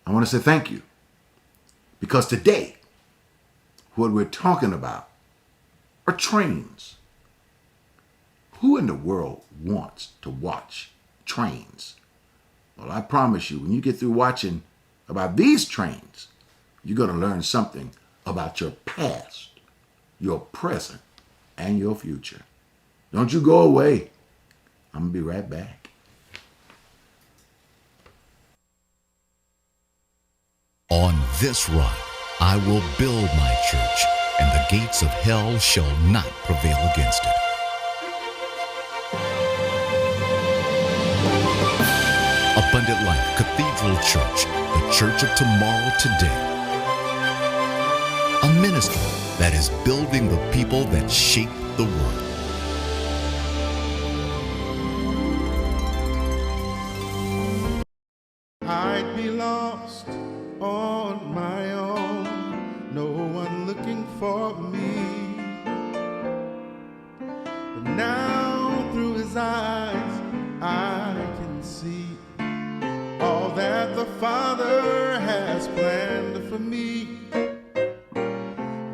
I want to say thank you. Because today, what we're talking about are trains. Who in the world wants to watch trains? Well, I promise you, when you get through watching about these trains, you're going to learn something about your past, your present, and your future. Don't you go away. I'm going to be right back. On this rock, I will build my church, and the gates of hell shall not prevail against it. Abundant Life Cathedral Church, the church of tomorrow today. A ministry that is building the people that shape the world. I'd be lost on my own, no one looking for me. But now through his eyes I can see all that the Father has planned for me. I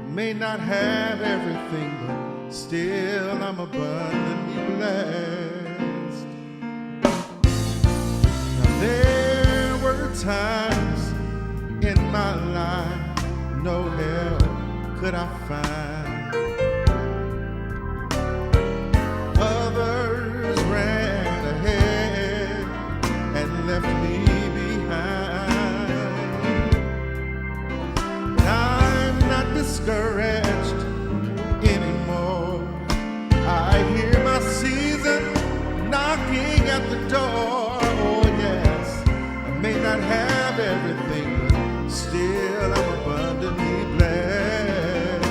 may not have everything, but still I'm abundantly blessed. Now there were times in my life no help could I find. Others ran ahead and left me behind. But I'm not discouraged anymore. I hear my season knocking at the door. Oh yes, I may not have everything, but still I'm abundantly blessed.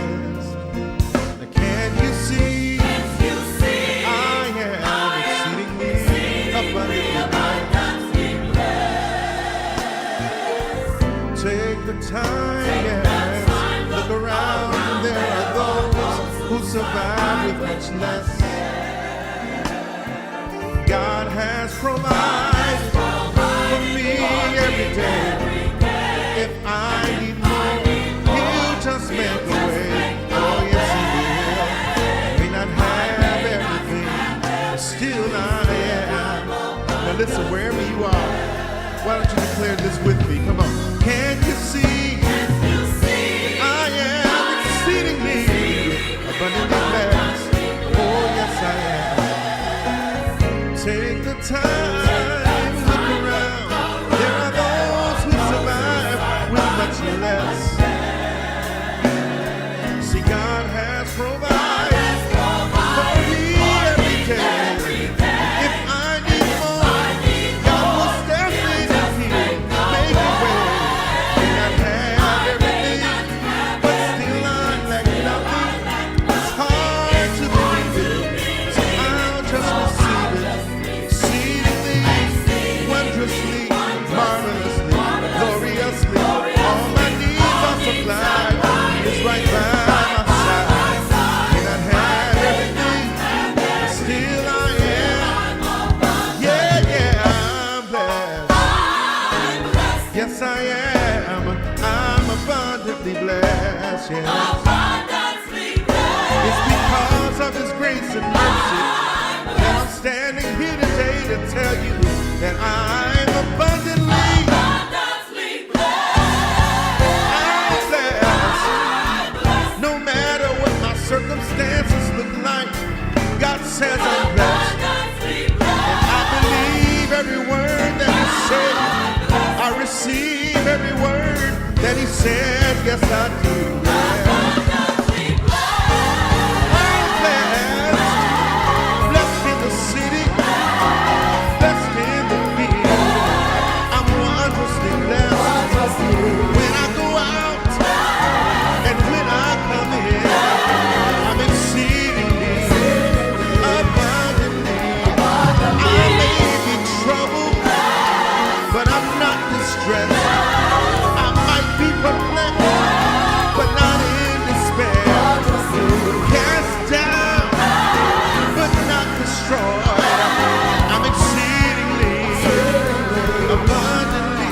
Now can you see? I am exceedingly abundantly blessed. Take the time, yes, look around, and there are those who survive with much less. God has provided for me every day. If I need more, he'll just make a way. Oh yes, he will. May not have everything, but still I am. Now listen, wherever you are, why don't you declare this with me? Come on. Can you see? I am exceedingly abundantly blessed. Oh yes, I am. Take the time, look around. There are those who survive with much less. See, God has provided for me every day. If I need more, God will step in here, make a way. May not have everything, but still I lack nothing. It's hard to believe it, so I'll just receive it. Exceedingly, wondrously, marvelously, gloriously, all my needs are supplied. It's right by my side. May not have everything, but still I am. Yeah, yeah, I'm blessed. Yes, I am. I'm abundantly blessed. Yes. It's because of His grace and mercy that I'm standing here today to tell you that I'm abundantly blessed. No matter what my circumstances look like, God says I'm blessed. And I believe every word that He said. I receive every word that He said. Yes, I do. Yeah. I'm blessed. Blessed in the city, blessed in the field. I'm wondrously blessed when I go out and when I come in. I'm exceedingly abundantly. I may be troubled, but I'm not distressed. I might be perplexed, but not in despair. Cast down, but not destroyed. I'm exceedingly abundantly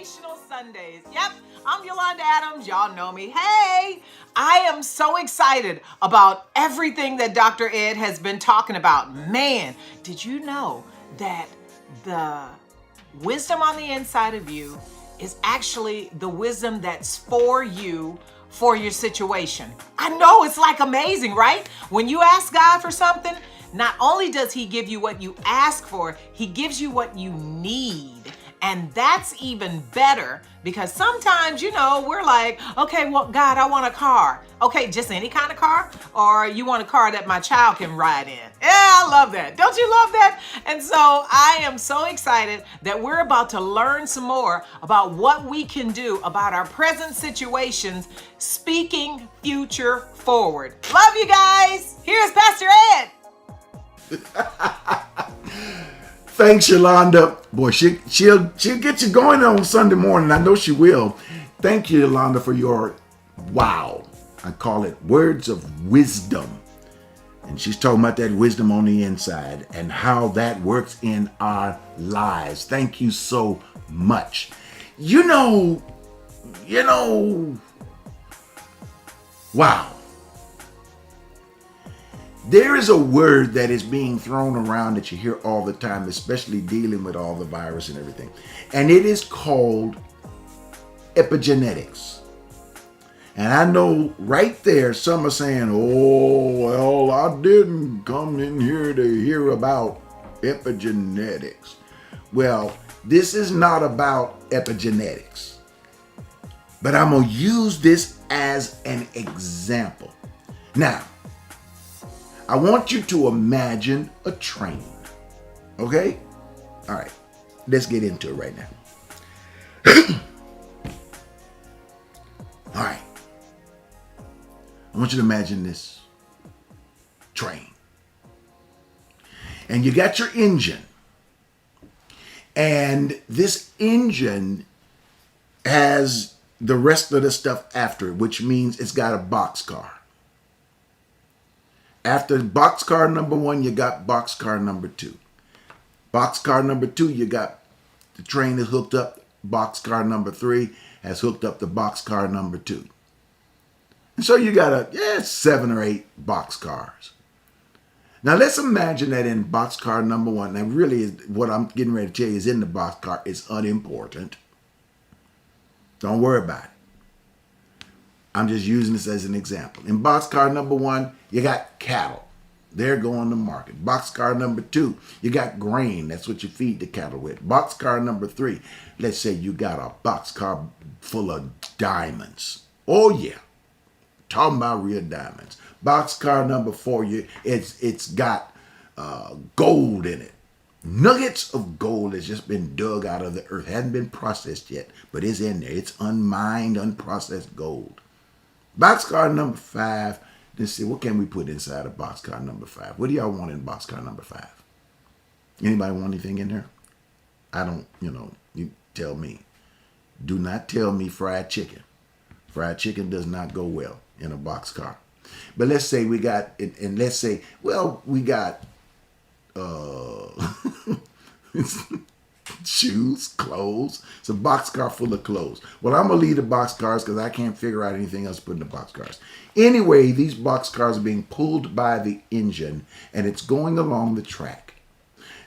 Motivational Sundays. Yep, I'm Yolanda Adams. Y'all know me. Hey, I am so excited about everything that Dr. Ed has been talking about. Man, did you know that the wisdom on the inside of you is actually the wisdom that's for you for your situation? I know, it's like amazing, right? When you ask God for something, not only does he give you what you ask for, he gives you what you need. And that's even better because sometimes, we're like, okay, well, God, I want a car. Okay, just any kind of car? Or you want a car that my child can ride in? Yeah, I love that. Don't you love that? And so I am so excited that we're about to learn some more about what we can do about our present situations, speaking future forward. Love you guys. Here's Pastor Ed. Thanks, Yolanda. Boy, she'll get you going on Sunday morning. I know she will. Thank you, Yolanda, for your wow. I call it words of wisdom. And she's talking about that wisdom on the inside and how that works in our lives. Thank you so much. Wow. There is a word that is being thrown around that you hear all the time, especially dealing with all the virus and everything. And it is called epigenetics. And I know right there, some are saying, oh, well, I didn't come in here to hear about epigenetics. Well, this is not about epigenetics. But I'm going to use this as an example. Now, I want you to imagine a train. Okay? All right. Let's get into it right now. All right. I want you to imagine this train. And you got your engine. And this engine has the rest of the stuff after it, which means it's got a boxcar. After boxcar number 1, you got boxcar number 2. Boxcar number 2, you got the train is hooked up. Boxcar number 3 has hooked up to boxcar number 2. And so you got 7 or 8 boxcars. Now let's imagine that in boxcar number 1, now really what I'm getting ready to tell you is in the boxcar is unimportant. Don't worry about it. I'm just using this as an example. In boxcar number 1, you got cattle. They're going to market. Boxcar number 2, you got grain. That's what you feed the cattle with. Boxcar number 3, let's say you got a boxcar full of diamonds. Oh yeah, talking about real diamonds. Boxcar number 4, it's got gold in it. Nuggets of gold has just been dug out of the earth. Hasn't been processed yet, but it's in there. It's unmined, unprocessed gold. Boxcar number 5, let's see, what can we put inside of boxcar number 5? What do y'all want in boxcar number 5? Anybody want anything in there? I don't, you tell me. Do not tell me fried chicken. Fried chicken does not go well in a boxcar. But let's say we got, and let's say, well, we got shoes, clothes. It's a boxcar full of clothes. Well, I'm going to leave the boxcars because I can't figure out anything else to put in the boxcars. Anyway, these boxcars are being pulled by the engine and it's going along the track.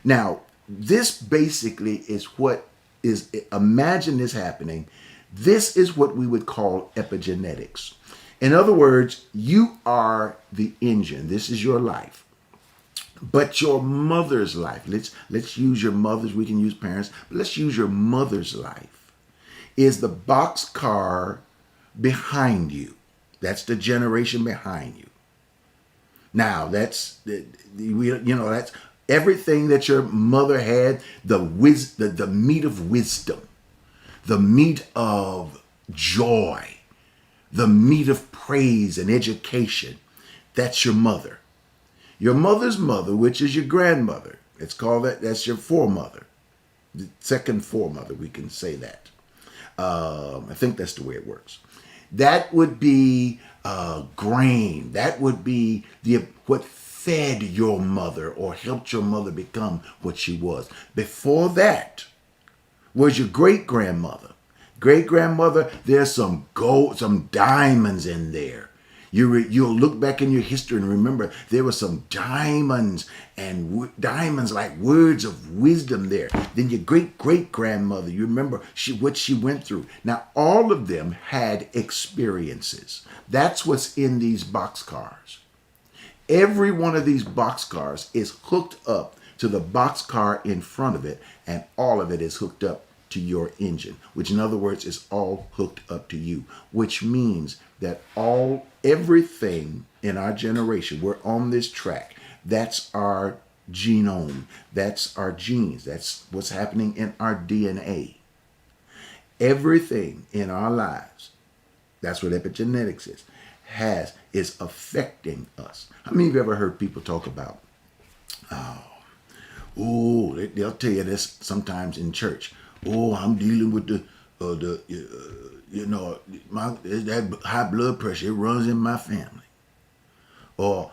Now, this basically is what is, imagine this happening. This is what we would call epigenetics. In other words, you are the engine. This is your life. But your mother's life, let's use your mother's, we can use parents, but let's use your mother's life, is the boxcar behind you. That's the generation behind you. Now, that's everything that your mother had, the meat of wisdom, the meat of joy, the meat of praise and education. That's your mother. Your mother's mother, which is your grandmother, it's called that's your foremother, the second foremother, we can say that. I think that's the way it works. That would be grain. That would be what fed your mother or helped your mother become what she was. Before that was your great grandmother. Great grandmother, there's some gold, some diamonds in there. You'll look back in your history and remember there were some diamonds and diamonds like words of wisdom there. Then your great great grandmother, you remember what she went through. Now all of them had experiences. That's what's in these boxcars. Every one of these boxcars is hooked up to the boxcar in front of it, and all of it is hooked up to your engine, which in other words is all hooked up to you, which means that everything in our generation, we're on this track. That's our genome. That's our genes. That's what's happening in our DNA. Everything in our lives, that's what epigenetics is affecting us. How many of you ever heard people talk about, they'll tell you this sometimes in church. Oh, I'm dealing with that high blood pressure. It runs in my family. Or,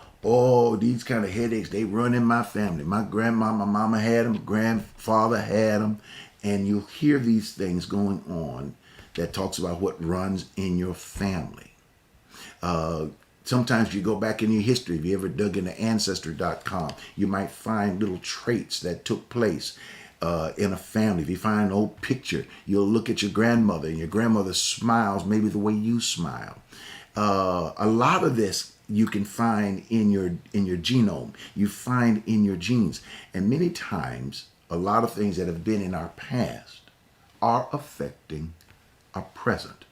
these kind of headaches, they run in my family. My mama had them, grandfather had them. And you'll hear these things going on that talks about what runs in your family. Sometimes you go back in your history. If you ever dug into Ancestry.com, you might find little traits that took place in a family. If you find an old picture, you'll look at your grandmother, and your grandmother smiles maybe the way you smile. A lot of this you can find in your genome. You find in your genes. And many times, a lot of things that have been in our past are affecting our present.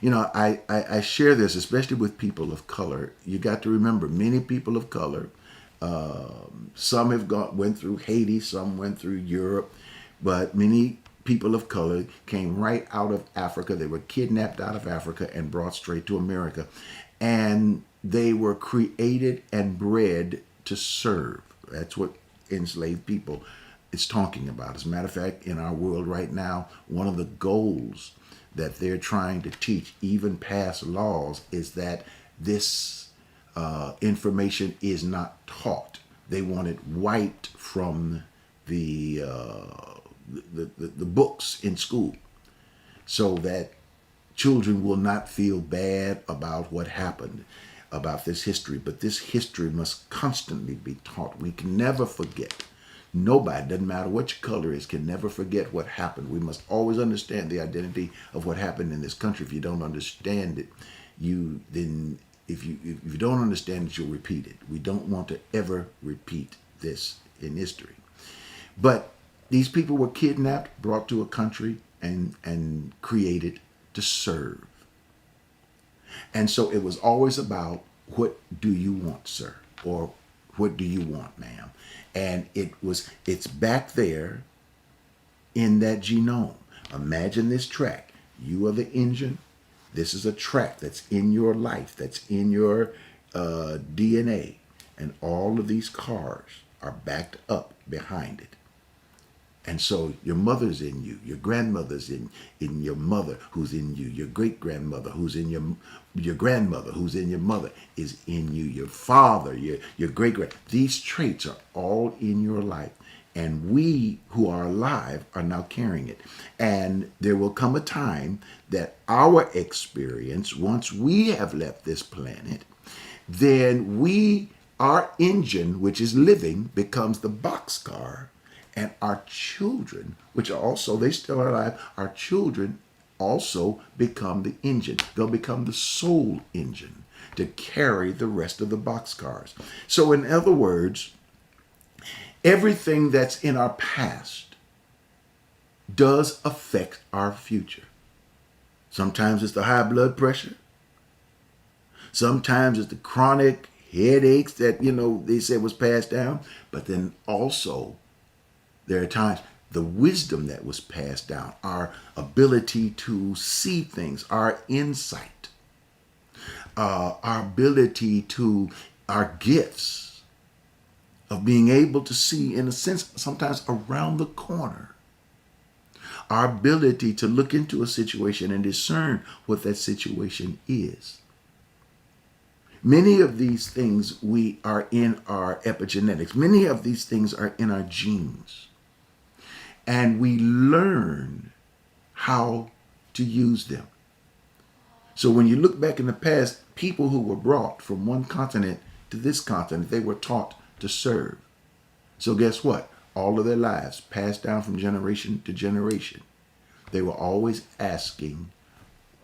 You know, I share this, especially with people of color. You got to remember, many people of color, some have went through Haiti, some went through Europe, but many people of color came right out of Africa. They were kidnapped out of Africa and brought straight to America. And they were created and bred to serve. That's what enslaved people is talking about. As a matter of fact, in our world right now, one of the goals that they're trying to teach, even pass laws, is that this information is not taught. They want it wiped from the books in school, so that children will not feel bad about what happened, about this history. But this history must constantly be taught. We can never forget. Nobody, doesn't matter what your color is, can never forget what happened. We must always understand the identity of what happened in this country. If you don't understand it, if you don't understand it, you'll repeat it. We don't want to ever repeat this in history. But these people were kidnapped, brought to a country, and created to serve. And so it was always about, what do you want, sir? Or what do you want, ma'am? And it's back there in that genome. Imagine this track. You are the engine. This is a track that's in your life, that's in your DNA. And all of these cars are backed up behind it. And so your mother's in you, your grandmother's in your mother who's in you, your great-grandmother who's in your grandmother who's in your mother is in you, your father, your great-grand. These traits are all in your life. And we who are alive are now carrying it. And there will come a time that our experience, once we have left this planet, then our engine, which is living, becomes the boxcar. And our children, which are also, they still are alive, our children also become the engine. They'll become the soul engine to carry the rest of the boxcars. So in other words, everything that's in our past does affect our future. Sometimes it's the high blood pressure. Sometimes it's the chronic headaches that, they said was passed down. But then also, there are times the wisdom that was passed down, our ability to see things, our insight, our ability to, our gifts of being able to see, in a sense, sometimes around the corner. Our ability to look into a situation and discern what that situation is. Many of these things we are in our epigenetics. Many of these things are in our genes. And we learn how to use them. So when you look back in the past, people who were brought from one continent to this continent, they were taught to serve. So guess what? All of their lives passed down from generation to generation. They were always asking,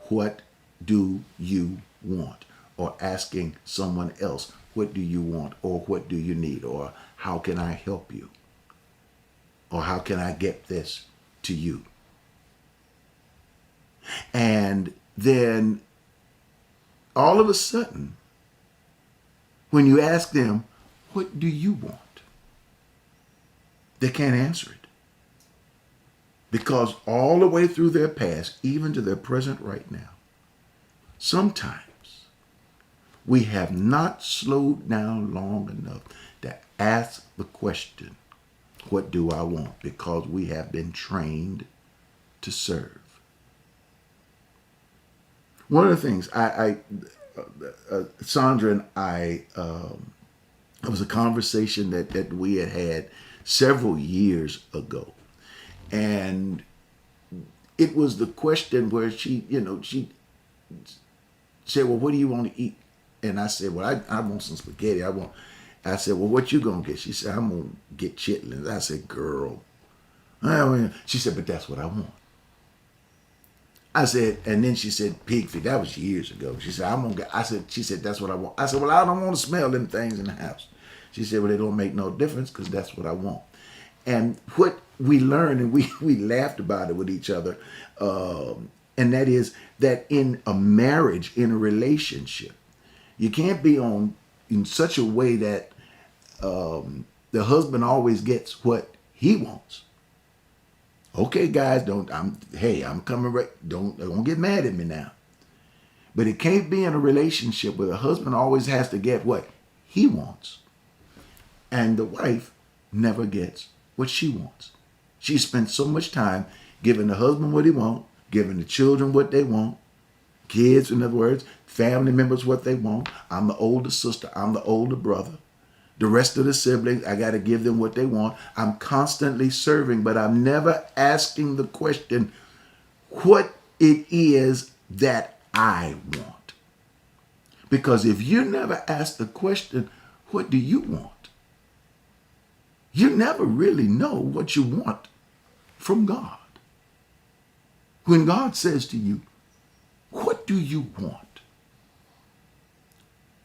what do you want? Or asking someone else, what do you want? Or what do you need? Or how can I help you? Or how can I get this to you? And then all of a sudden, when you ask them, what do you want? They can't answer it. Because all the way through their past, even to their present right now, sometimes we have not slowed down long enough to ask the question, what do I want? Because we have been trained to serve. One of the things Sandra and I, it was a conversation that we had several years ago. And it was the question where she said, well, what do you want to eat? And I said, well, I want some spaghetti. I said, well, what you going to get? She said, I'm going to get chitlins. I said, girl. She said, but that's what I want. I said, and then she said, pig feet. That was years ago. She said, she said, that's what I want. I said, well, I don't want to smell them things in the house. She said, well, they don't make no difference because that's what I want. And what we learned, and we laughed about it with each other, and that is that in a marriage, in a relationship, you can't be in such a way that the husband always gets what he wants. Okay, guys, I'm coming right. Don't get mad at me now. But it can't be in a relationship where the husband always has to get what he wants, and the wife never gets what she wants. She spent so much time giving the husband what he wants, giving the children what they want, kids, in other words, family members what they want. I'm the older sister. I'm the older brother. The rest of the siblings, I got to give them what they want. I'm constantly serving, but I'm never asking the question, what it is that I want. Because if you never ask the question, what do you want? You never really know what you want from God. When God says to you, what do you want?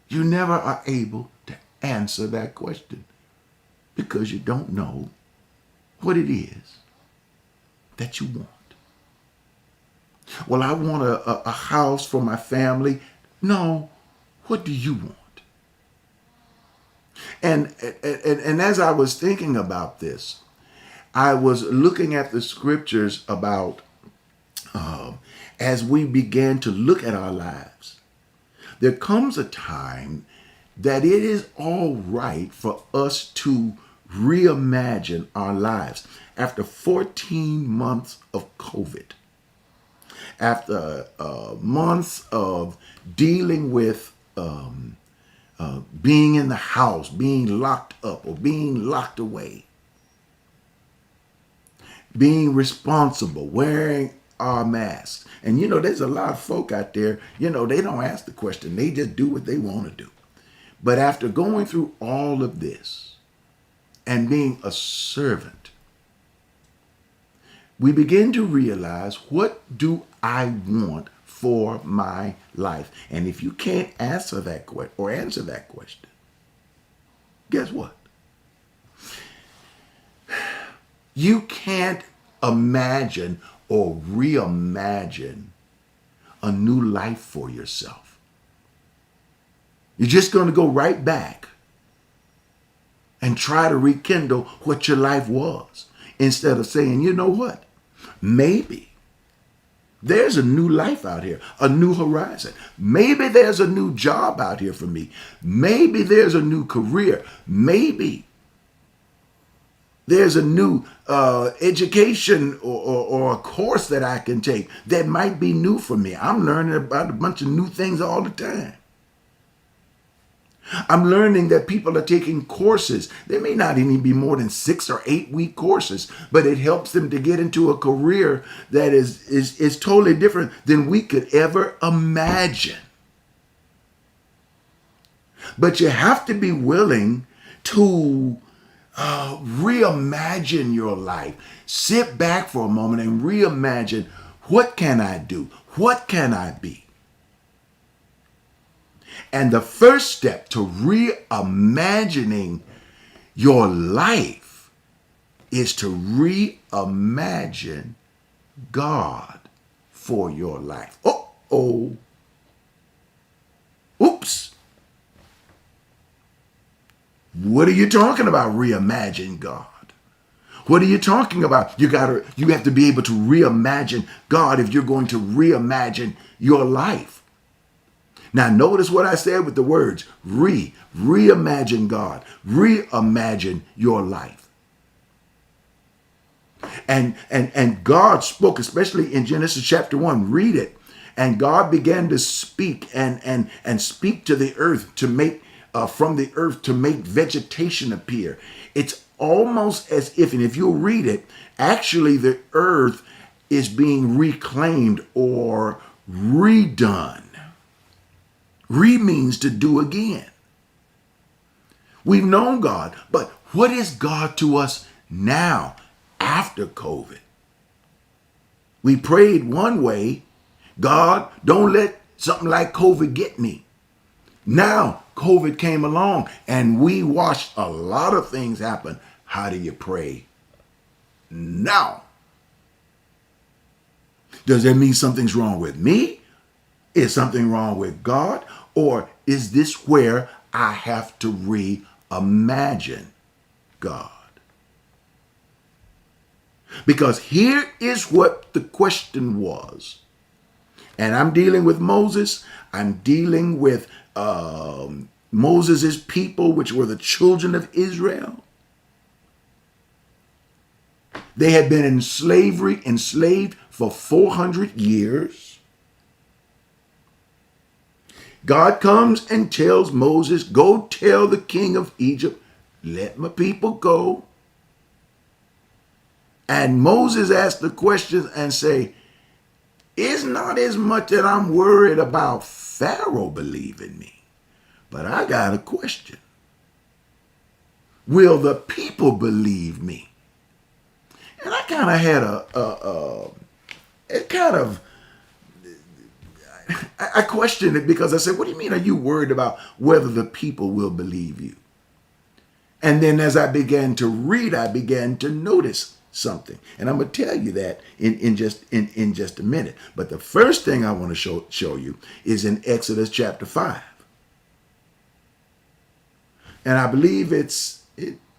You never are able to answer that question because you don't know what it is that you want. Well, I want a house for my family. No, what do you want? And as I was thinking about this, I was looking at the scriptures about as we began to look at our lives, there comes a time that it is all right for us to reimagine our lives. After 14 months of COVID, after months of dealing with being in the house, being locked up or being locked away, being responsible, wearing our masks. And there's a lot of folk out there, they don't ask the question. They just do what they want to do. But after going through all of this and being a servant, we begin to realize, what do I want for my life? And if you can't answer that question, guess what? You can't imagine or reimagine a new life for yourself. You're just going to go right back and try to rekindle what your life was, instead of saying, you know what? Maybe there's a new life out here, a new horizon. Maybe there's a new job out here for me. Maybe there's a new career. Maybe there's a new education or a course that I can take that might be new for me. I'm learning about a bunch of new things all the time. I'm learning that people are taking courses. They may not even be more than 6 or 8 week courses, but it helps them to get into a career that is totally different than we could ever imagine. But you have to be willing to reimagine your life. Sit back for a moment and reimagine, what can I do? What can I be? And the first step to reimagining your life is to reimagine God for your life. Uh-oh. Oops. What are you talking about, reimagine God? What are you talking about? You have to be able to reimagine God if you're going to reimagine your life. Now, notice what I said with the words reimagine God, reimagine your life. And God spoke, especially in Genesis chapter 1, read it. And God began to speak and speak to the earth to make, from the earth to make vegetation appear. It's almost as if, and if you'll read it, actually the earth is being reclaimed or redone. Means to do again. We've known God, but what is God to us now after COVID? We prayed one way, God, don't let something like COVID get me. Now COVID came along and we watched a lot of things happen. How do you pray now? Does that mean something's wrong with me? Is something wrong with God? Or is this where I have to reimagine God? Because here is what the question was. And I'm dealing with Moses. I'm dealing with Moses' people, which were the children of Israel. They had been in slavery, enslaved for 400 years. God comes and tells Moses, go tell the king of Egypt, let my people go. And Moses asked the question and say, it's not as much that I'm worried about Pharaoh believing me, but I got a question. Will the people believe me? And I kind of had I questioned it because I said, what do you mean? Are you worried about whether the people will believe you? And then as I began to read, I began to notice something. And I'm going to tell you that in just a minute. But the first thing I want to show you is in Exodus chapter 5. And I believe it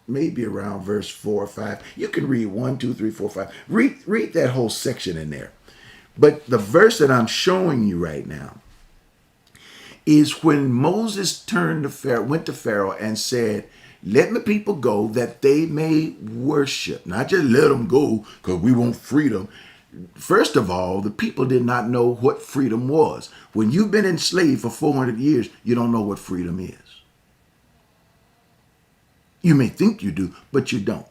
may be around verse 4 or 5. You can read 1, 2, 3, 4, 5. Read that whole section in there. But the verse that I'm showing you right now is when Moses went to Pharaoh and said, let my people go that they may worship. Not just let them go because we want freedom. First of all, the people did not know what freedom was. When you've been enslaved for 400 years, you don't know what freedom is. You may think you do, but you don't.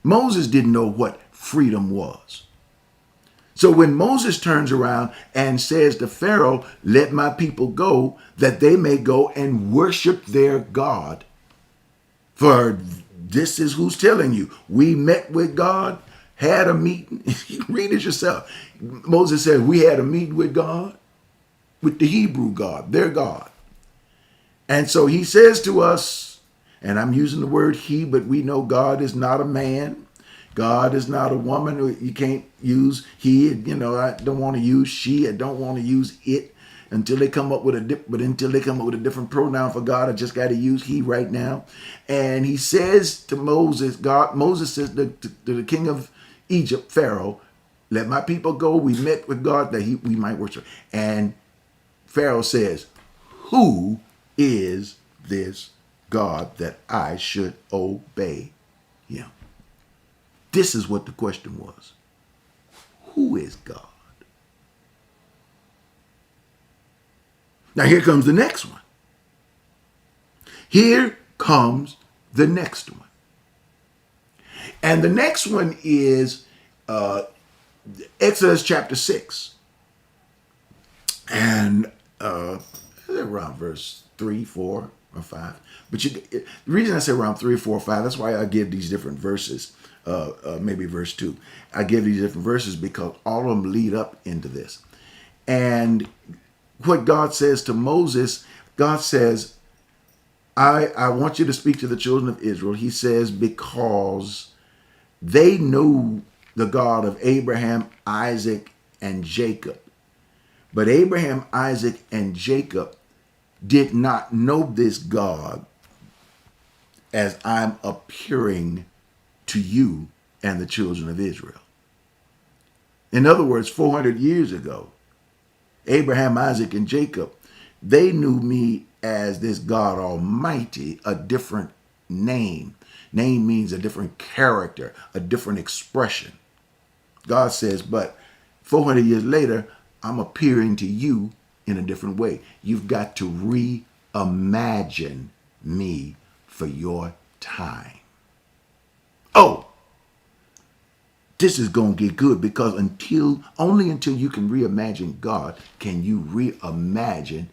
Moses didn't know what freedom was. So when Moses turns around and says to Pharaoh, let my people go, that they may go and worship their God. For this is who's telling you. We met with God, had a meeting. You can read it yourself. Moses said, we had a meeting with God, with the Hebrew God, their God. And so he says to us, and I'm using the word he, but we know God is not a man. God is not a woman. You can't use he. I don't want to use she. I don't want to use it until they come up with a different pronoun for God. I just got to use he right now. And he says to Moses, Moses says to the king of Egypt, Pharaoh, let my people go. We met with God that we might worship. And Pharaoh says, who is this God that I should obey him? This is what the question was. Who is God? Now here comes the next one. Here comes the next one. And the next one is Exodus chapter 6. And around verse 3, 4, or 5. But the reason I say around 3, 4, 5, that's why I give these different verses. Maybe verse 2. I give these different verses because all of them lead up into this. And what God says to Moses, God says, I want you to speak to the children of Israel. He says, because they knew the God of Abraham, Isaac, and Jacob. But Abraham, Isaac, and Jacob did not know this God as I'm appearing to you and the children of Israel. In other words, 400 years ago, Abraham, Isaac, and Jacob, they knew me as this God Almighty, a different name. Name means a different character, a different expression. God says, but 400 years later, I'm appearing to you in a different way. You've got to reimagine me for your time. Oh, this is going to get good because only until you can reimagine God can you reimagine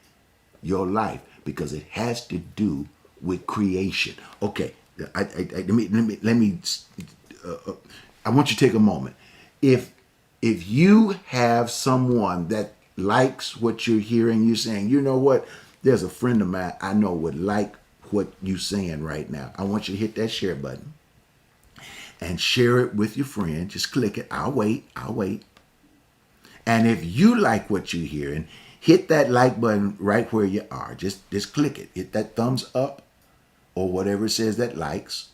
your life, because it has to do with creation. Okay, I want you to take a moment. If you have someone that likes what you're hearing, you're saying, you know what, there's a friend of mine I know would like what you're saying right now. I want you to hit that share button and share it with your friend. Just click it. I'll wait. And if you like what you're hearing, hit that like button right where you are. Just click it. Hit that thumbs up or whatever it says that likes.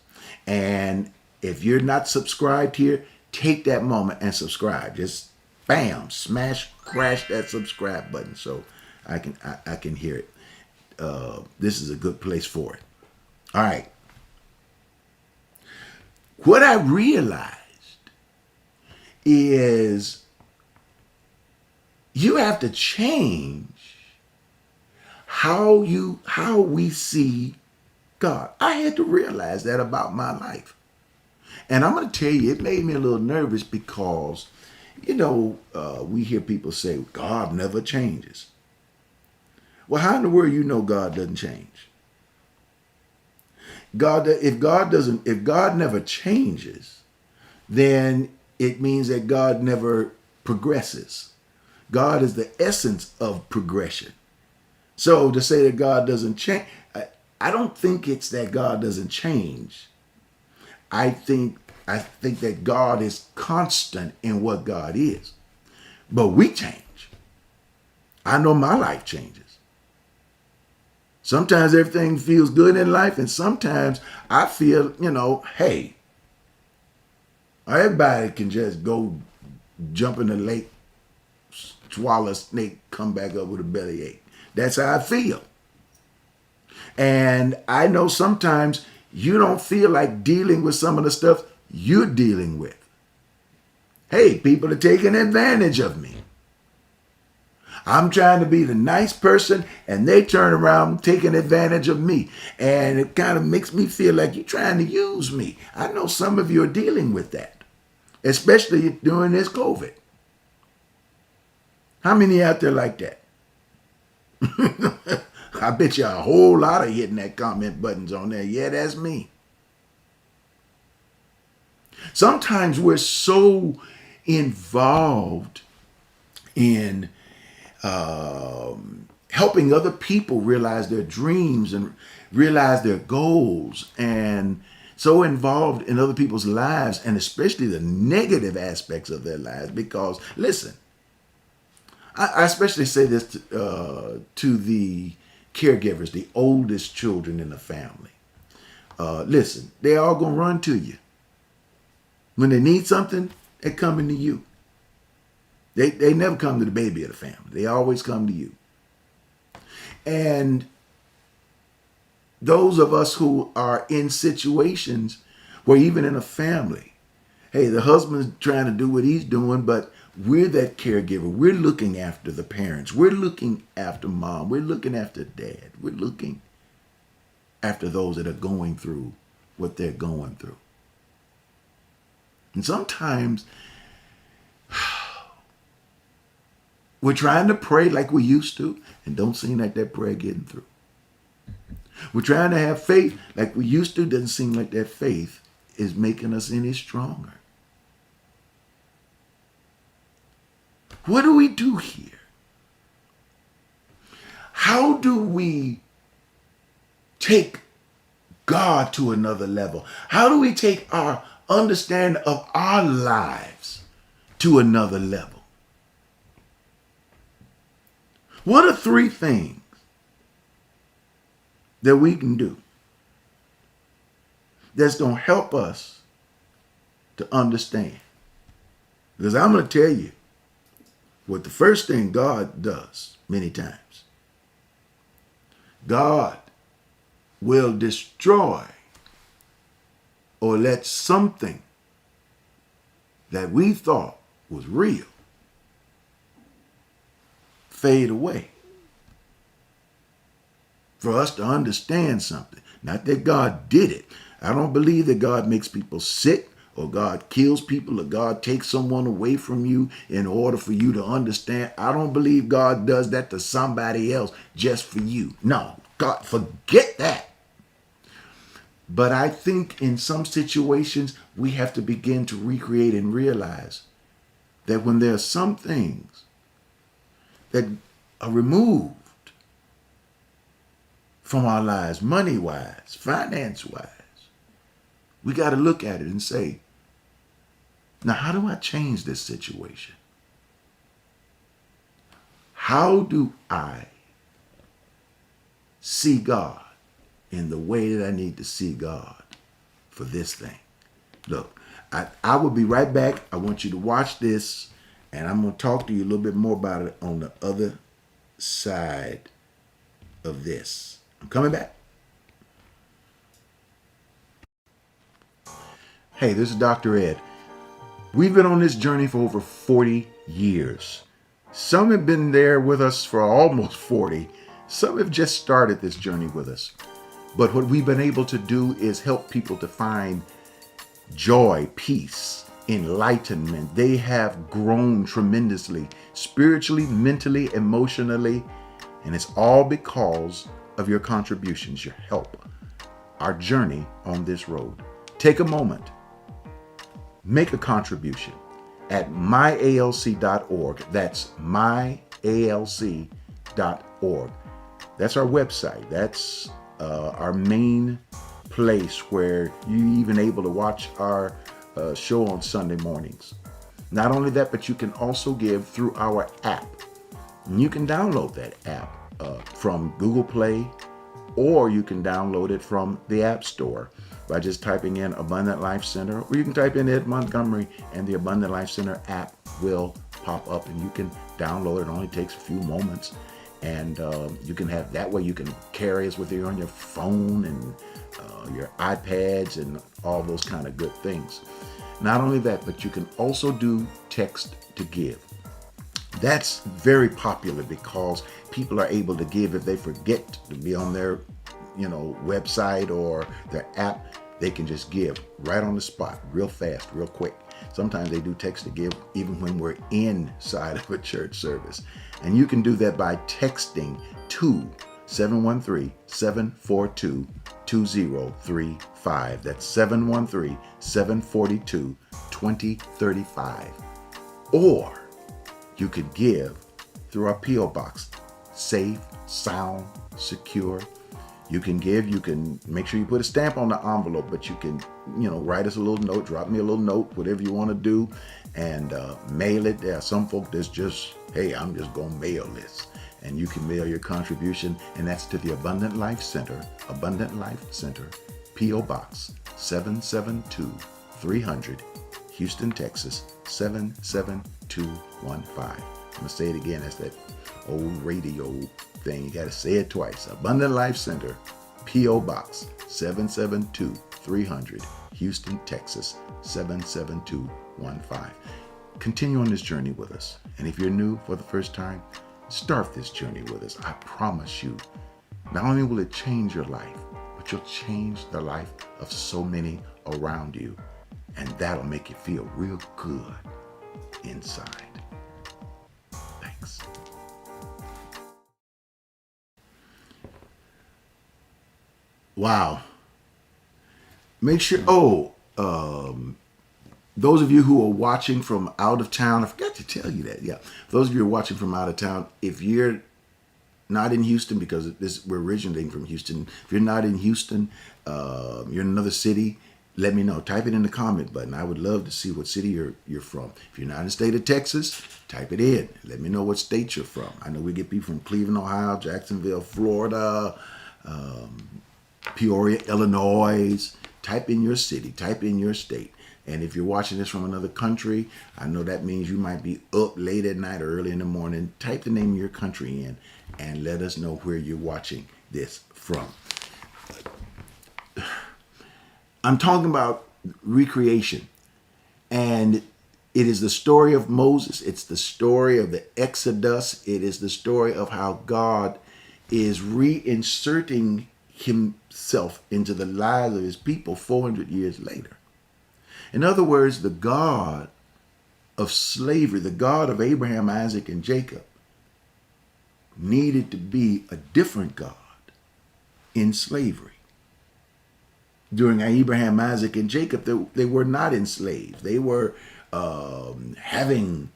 And if you're not subscribed here, take that moment and subscribe. Just bam, crash that subscribe button so I can hear it. This is a good place for it. All right. What I realized is you have to change how we see God. I had to realize that about my life. And I'm going to tell you, it made me a little nervous because, we hear people say, God never changes. Well, how in the world you know God doesn't change? If God never changes, then it means that God never progresses. God is the essence of progression. So to say that God doesn't change, I don't think it's that God doesn't change. I think that God is constant in what God is. But we change. I know my life changes. Sometimes everything feels good in life, and sometimes I feel, hey, everybody can just go jump in the lake, swallow a snake, come back up with a bellyache. That's how I feel. And I know sometimes you don't feel like dealing with some of the stuff you're dealing with. Hey, people are taking advantage of me. I'm trying to be the nice person, and they turn around taking advantage of me. And it kind of makes me feel like you're trying to use me. I know some of you are dealing with that, especially during this COVID. How many out there like that? I bet you a whole lot of hitting that comment buttons on there. Yeah, that's me. Sometimes we're so involved in helping other people realize their dreams and realize their goals, and so involved in other people's lives, and especially the negative aspects of their lives. Because, listen, I especially say this to the caregivers, the oldest children in the family. Listen, they all gonna run to you. When they need something, they're coming to you. They never come to the baby of the family. They always come to you. And those of us who are in situations where even in a family, hey, the husband's trying to do what he's doing, but we're that caregiver. We're looking after the parents. We're looking after mom. We're looking after dad. We're looking after those that are going through what they're going through. And sometimes we're trying to pray like we used to and don't seem like that prayer getting through. We're trying to have faith like we used to, doesn't seem like that faith is making us any stronger. What do we do here? How do we take God to another level? How do we take our understanding of our lives to another level? What are 3 things that we can do that's going to help us to understand? Because I'm going to tell you what the first thing God does many times. God will destroy or let something that we thought was real fade away for us to understand something. Not that God did it. I don't believe that God makes people sick or God kills people or God takes someone away from you in order for you to understand. I don't believe God does that to somebody else just for you. No, God, forget that. But I think in some situations we have to begin to recreate and realize that when there are some things that are removed from our lives, money-wise, finance-wise, we got to look at it and say, now how do I change this situation? How do I see God in the way that I need to see God for this thing? Look, I will be right back. I want you to watch this, and I'm going to talk to you a little bit more about it on the other side of this. I'm coming back. Hey, this is Dr. Ed. We've been on this journey for over 40 years. Some have been there with us for almost 40. Some have just started this journey with us. But what we've been able to do is help people to find joy, peace, enlightenment. They have grown tremendously, spiritually, mentally, emotionally, and it's all because of your contributions, your help, our journey on this road. Take a moment. Make a contribution at myalc.org. That's myalc.org. That's our website. That's our main place where you're even able to watch our show on Sunday mornings. Not only that, but you can also give through our app. And you can download that app from Google Play, or you can download it from the App Store by just typing in Abundant Life Center, or you can type in Ed Montgomery and the Abundant Life Center app will pop up and you can download it. It only takes a few moments, and you can have that way. You can carry us with you on your phone and your iPads and all those kind of good things. Not only that, but you can also do text to give. That's very popular because people are able to give if they forget to be on their website or their app. They can just give right on the spot, real fast, real quick. Sometimes they do text to give even when we're inside of a church service. And you can do that by texting to 713-742-2035. That's 713-742-2035. Or you could give through our P.O. Box. Safe, sound, secure. You can give, you can make sure you put a stamp on the envelope, but you can, write us a little note, drop me a little note, whatever you want to do, and mail it. There are some folk that's just, hey, I'm just going to mail this. And you can mail your contribution, and that's to the Abundant Life Center, P.O. Box 772-300, Houston, Texas, 77215. I'm going to say it again. That's that old radio thing. You got to say it twice. Abundant Life Center, P.O. Box 772-300, Houston, Texas, 77215. Continue on this journey with us. And if you're new for the first time, start this journey with us. I promise you, not only will it change your life, but you'll change the life of so many around you, and that'll make you feel real good inside. Thanks. Wow. Make sure, those of you who are watching from out of town, I forgot to tell you that. Yeah. Those of you who are watching from out of town, if you're not in Houston, because we're originating from Houston. If you're not in Houston, you're in another city, let me know. Type it in the comment button. I would love to see what city you're from. If you're not in the state of Texas, type it in. Let me know what state you're from. I know we get people from Cleveland, Ohio, Jacksonville, Florida, Peoria, Illinois. Type in your city. Type in your state. And if you're watching this from another country, I know that means you might be up late at night or early in the morning. Type the name of your country in and let us know where you're watching this from. I'm talking about recreation. And it is the story of Moses. It's the story of the Exodus. It is the story of how God is reinserting himself into the lives of his people 400 years later. In other words, the God of slavery, the God of Abraham, Isaac, and Jacob, needed to be a different God in slavery. During Abraham, Isaac, and Jacob, they were not enslaved. They were having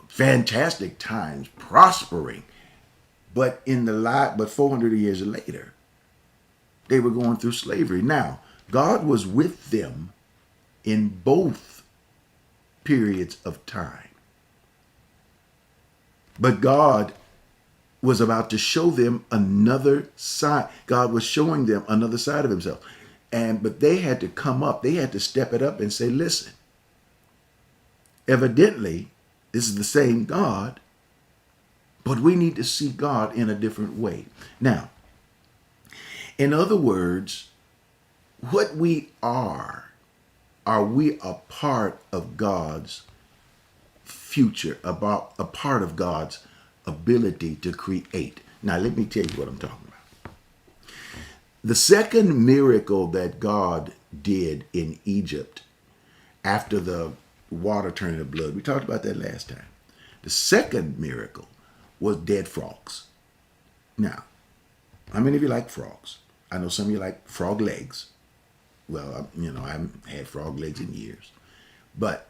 fantastic times, prospering. But 400 years later, they were going through slavery. Now, God was with them in both periods of time. But God was about to show them another side. God was showing them another side of himself. But they had to come up. They had to step it up and say, listen, evidently, this is the same God, but we need to see God in a different way. Now, in other words, what we are we a part of God's future, about a part of God's ability to create? Now, let me tell you what I'm talking about. The second miracle that God did in Egypt after the water turning to blood, we talked about that last time. The second miracle was dead frogs. Now, how many of you like frogs? I know some of you like frog legs. Well, I haven't had frog legs in years. But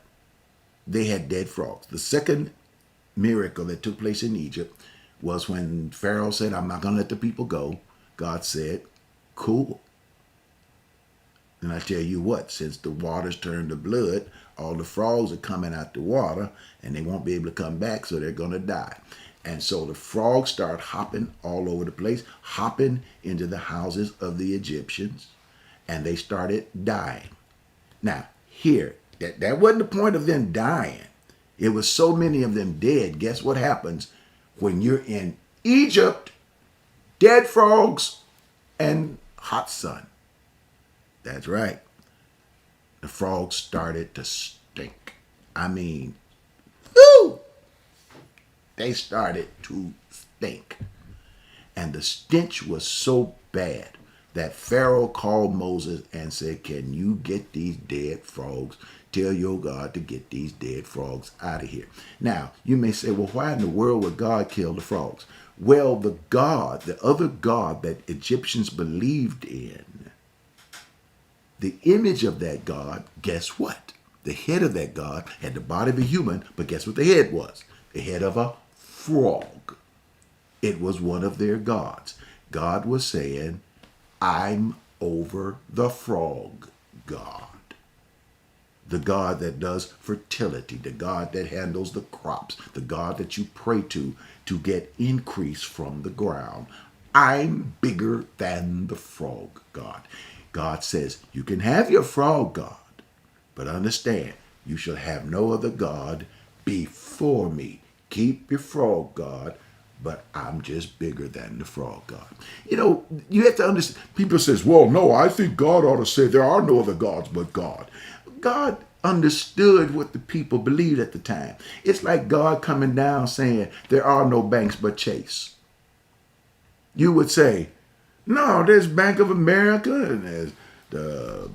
they had dead frogs. The second miracle that took place in Egypt was when Pharaoh said, I'm not going to let the people go. God said, cool. And I tell you what, since the waters turned to blood, all the frogs are coming out the water and they won't be able to come back, so they're going to die. And so the frogs start hopping all over the place, hopping into the houses of the Egyptians, and they started dying. Now, here, that wasn't the point of them dying. It was so many of them dead. Guess what happens when you're in Egypt? Dead frogs and hot sun. That's right. The frogs started to stink. I mean, whoo! They started to stink. And the stench was so bad that Pharaoh called Moses and said, can you get these dead frogs? Tell your God to get these dead frogs out of here. Now, you may say, well, why in the world would God kill the frogs? Well, the other God that Egyptians believed in, the image of that God, guess what? The head of that God had the body of a human, but guess what the head was? The head of a frog. It was one of their gods. God was saying, I'm over the frog God. The God that does fertility, the God that handles the crops, the God that you pray to get increase from the ground. I'm bigger than the frog God. God says, you can have your frog God, but understand, you shall have no other God before me. Keep your frog God, but I'm just bigger than the frog God. You have to understand. People says, well, no, I think God ought to say there are no other gods but God. God understood what the people believed at the time. It's like God coming down saying there are no banks but Chase. You would say, No, there's Bank of America and there's the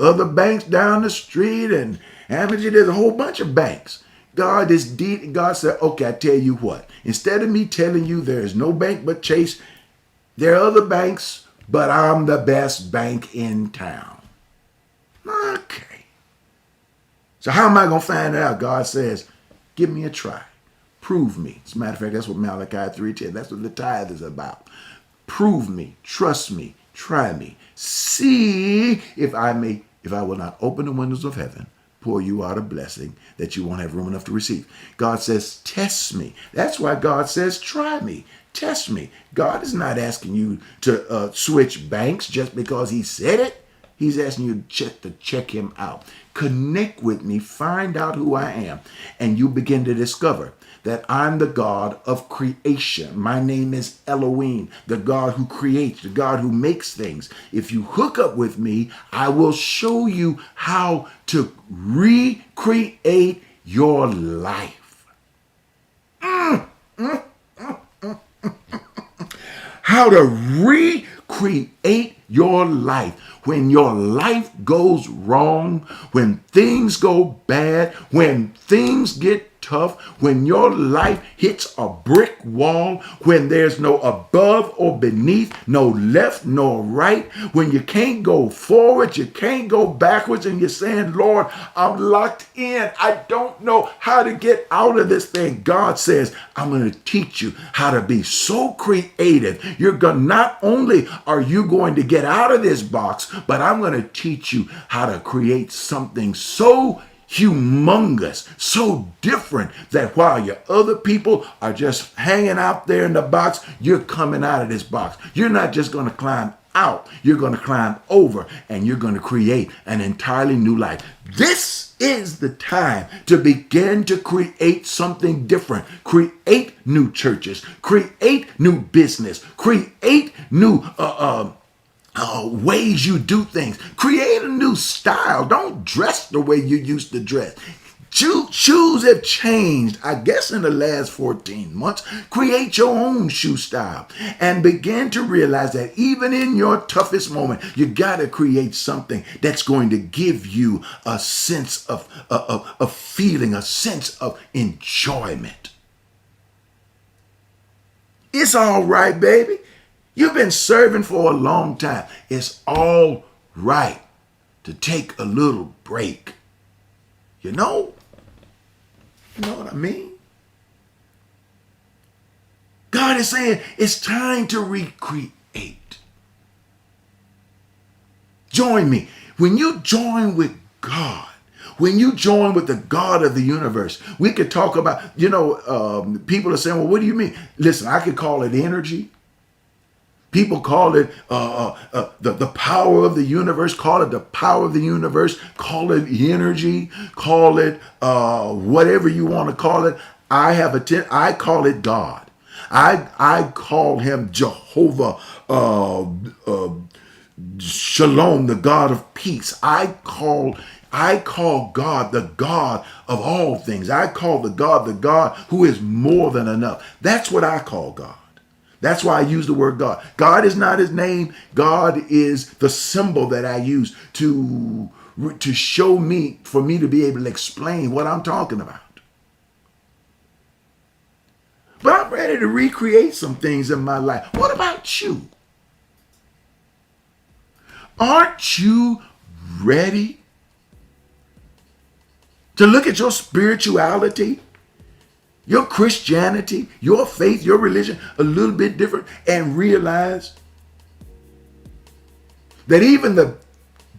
other banks down the street and Amity. There's a whole bunch of banks. God said, okay, I tell you what. Instead of me telling you there is no bank but Chase, there are other banks, but I'm the best bank in town. Okay. So how am I going to find out? God says, give me a try. Prove me. As a matter of fact, that's what Malachi 3:10, that's what the tithe is about. Prove me, trust me, try me. See if I will not open the windows of heaven, pour you out a blessing that you won't have room enough to receive. God says, test me. That's why God says, try me, test me. God is not asking you to switch banks just because he said it. He's asking you to check him out. Connect with me, find out who I am, and you begin to discover that I'm the God of creation. My name is Elohim, the God who creates, the God who makes things. If you hook up with me, I will show you how to recreate your life. How to recreate your life. When your life goes wrong, when things go bad, when things get tough, when your life hits a brick wall, when there's no above or beneath, no left nor right, when you can't go forward, you can't go backwards, and you're saying, Lord, I'm locked in. I don't know how to get out of this thing. God says, I'm going to teach you how to be so creative. Not only are you going to get out of this box, but I'm going to teach you how to create something so humongous, so different, that while your other people are just hanging out there in the box, you're coming out of this box. You're not just going to climb out, you're going to climb over, and you're going to create an entirely new life. This is the time to begin to create something different. Create new churches, create new business, create new ways you do things. Create a new style. Don't dress the way you used to dress. Shoes have changed, I guess, in the last 14 months. Create your own shoe style and begin to realize that even in your toughest moment, you got to create something that's going to give you a sense of feeling, a sense of enjoyment. It's all right, baby. You've been serving for a long time. It's all right to take a little break. You know what I mean? God is saying it's time to recreate. Join me. When you join with God, when you join with the God of the universe, we could talk about, people are saying, well, what do you mean? Listen, I could call it energy. People call it the power of the universe, call it the power of the universe, call it energy, call it whatever you want to call it. I call it God. I call him Jehovah Shalom, the God of peace. I call God the God of all things. I call the God who is more than enough. That's what I call God. That's why I use the word God. God is not his name. God is the symbol that I use to show me, for me to be able to explain what I'm talking about. But I'm ready to recreate some things in my life. What about you? Aren't you ready to look at your spirituality, your Christianity, your faith, your religion a little bit different, and realize that even the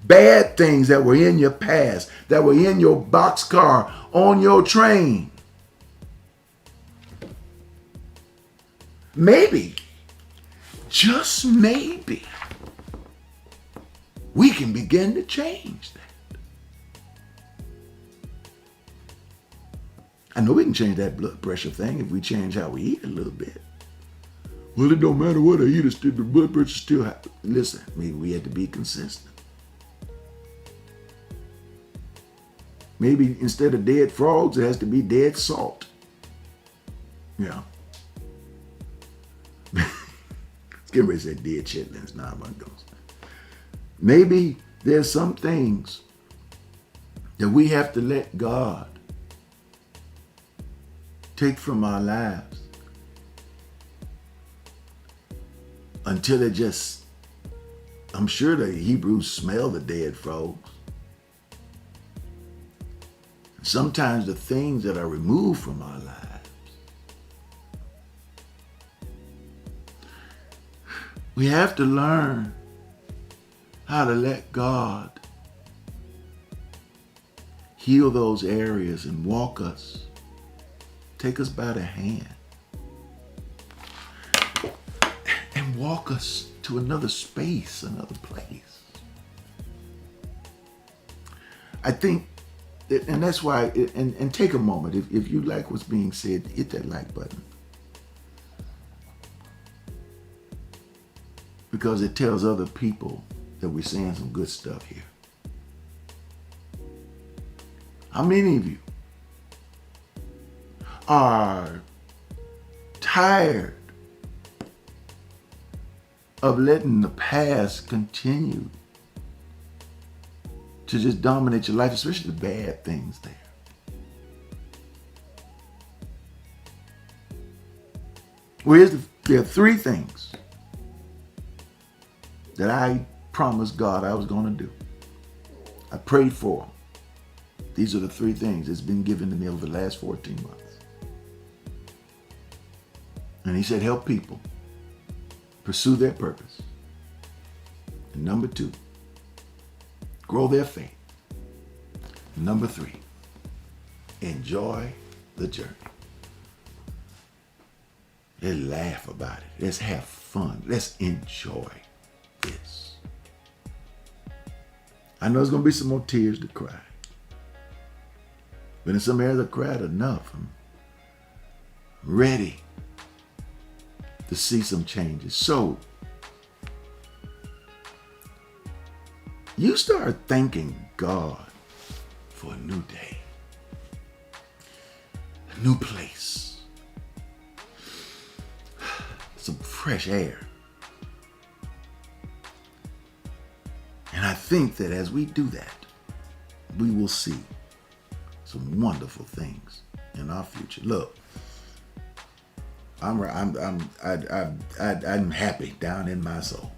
bad things that were in your past, that were in your boxcar, on your train, maybe, just maybe, we can begin to change that. I know we can change that blood pressure thing if we change how we eat a little bit. Well, it don't matter what I eat, the blood pressure still happens. Listen, maybe we had to be consistent. Maybe instead of dead frogs, it has to be dead salt. Yeah. It's getting ready to say dead chitlins. Nah, I'm not gonna say. Maybe there's some things that we have to let God take from our lives until it just, I'm sure the Hebrews smell the dead frogs. Sometimes the things that are removed from our lives, we have to learn how to let God heal those areas and walk us, take us by the hand, and walk us to another space, another place. I think, and that's why, and take a moment, if you like what's being said, hit that like button. Because it tells other people that we're saying some good stuff here. How many of you are tired of letting the past continue to just dominate your life, especially the bad things there? Well, there are three things that I promised God I was going to do. I prayed for them. These are the three things that's been given to me over the last 14 months. And he said, help people pursue their purpose. And number 2, grow their faith. And number 3, enjoy the journey. Let's laugh about it. Let's have fun. Let's enjoy this. I know there's going to be some more tears to cry. But in some areas I cried enough. I'm ready to see some changes. So you start thanking God for a new day, a new place, some fresh air. And I think that as we do that, we will see some wonderful things in our future. Look, I'm happy down in my soul.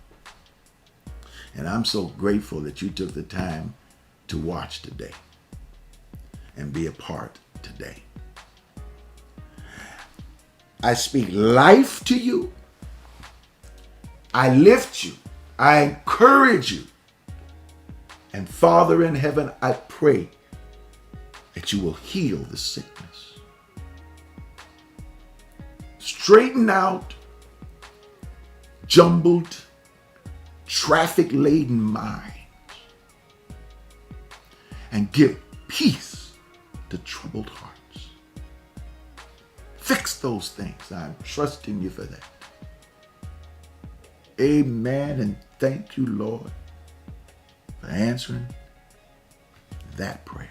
And I'm so grateful that you took the time to watch today and be a part today. I speak life to you. I lift you. I encourage you. And Father in heaven, I pray that you will heal the sickness. Straighten out jumbled, traffic-laden minds. And give peace to troubled hearts. Fix those things. I'm trusting you for that. Amen, and thank you, Lord, for answering that prayer.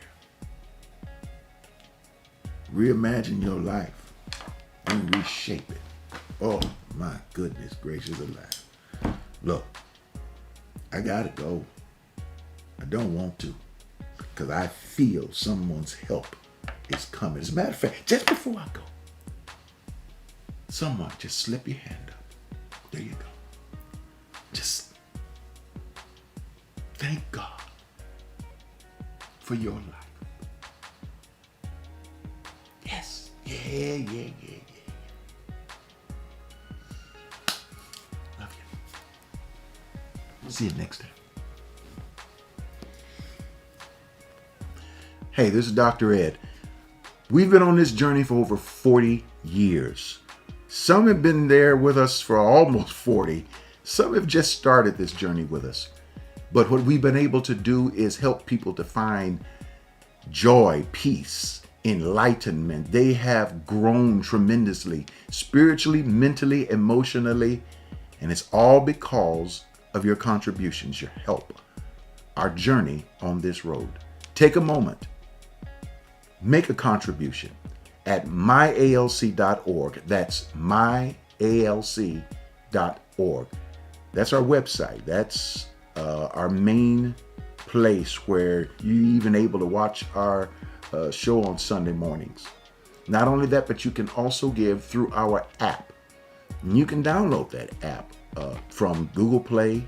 Reimagine your life and reshape it. Oh, my goodness gracious alive. Look, I gotta go. I don't want to, because I feel someone's help is coming. As a matter of fact, just before I go, someone just slip your hand up. There you go. Just thank God for your life. Yes. Yeah. Love you. See you next time. Hey, this is Dr. Ed. We've been on this journey for over 40 years. Some have been there with us for almost 40. Some have just started this journey with us. But what we've been able to do is help people to find joy, peace, enlightenment. They have grown tremendously, spiritually, mentally, emotionally, and it's all because of your contributions, your help, our journey on this road. Take a moment, make a contribution at myalc.org. That's myalc.org. That's our website. That's our main place where you're even able to watch our show on Sunday mornings. Not only that, but you can also give through our app. And you can download that app from Google Play,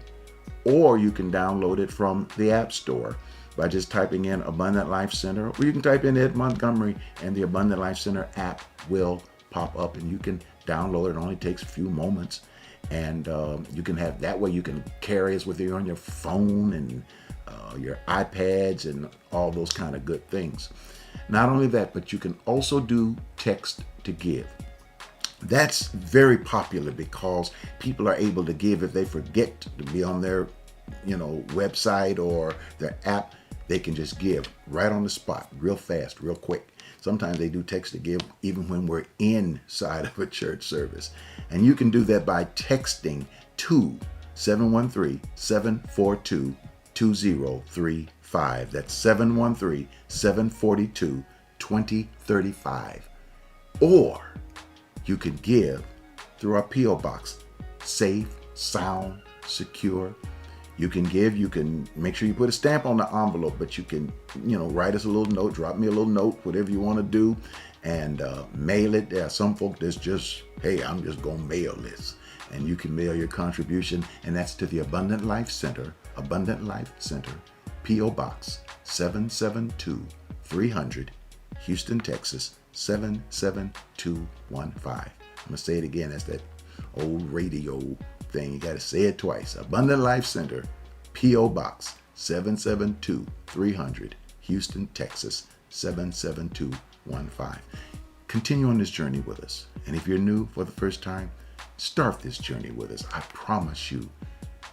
or you can download it from the App Store by just typing in Abundant Life Center, or you can type in Ed Montgomery and the Abundant Life Center app will pop up and you can download it. It only takes a few moments, and you can have that way. You can carry us with you on your phone and your iPads and all those kind of good things. Not only that, but you can also do text to give. That's very popular because people are able to give if they forget to be on their website or their app. They can just give right on the spot, real fast, real quick. Sometimes they do text to give even when we're inside of a church service. And you can do that by texting to 713-742-2035. That's 713-742-2035. Or you can give through our P.O. Box. Safe, sound, secure. You can give, you can make sure you put a stamp on the envelope, but you can, write us a little note, drop me a little note, whatever you want to do, and mail it. There are some folk that's just, hey, I'm just going to mail this. And you can mail your contribution, and that's to the Abundant Life Center, P.O. Box 772-300, Houston, Texas, 77215. I'm going to say it again. That's that old radio thing. You got to say it twice. Abundant Life Center, P.O. Box 772-300, Houston, Texas, 77215. Continue on this journey with us. And if you're new for the first time, start this journey with us. I promise you,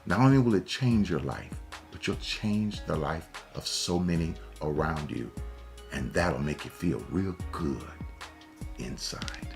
not only will it change your life, but you'll change the life of so many around you. And that'll make you feel real good inside.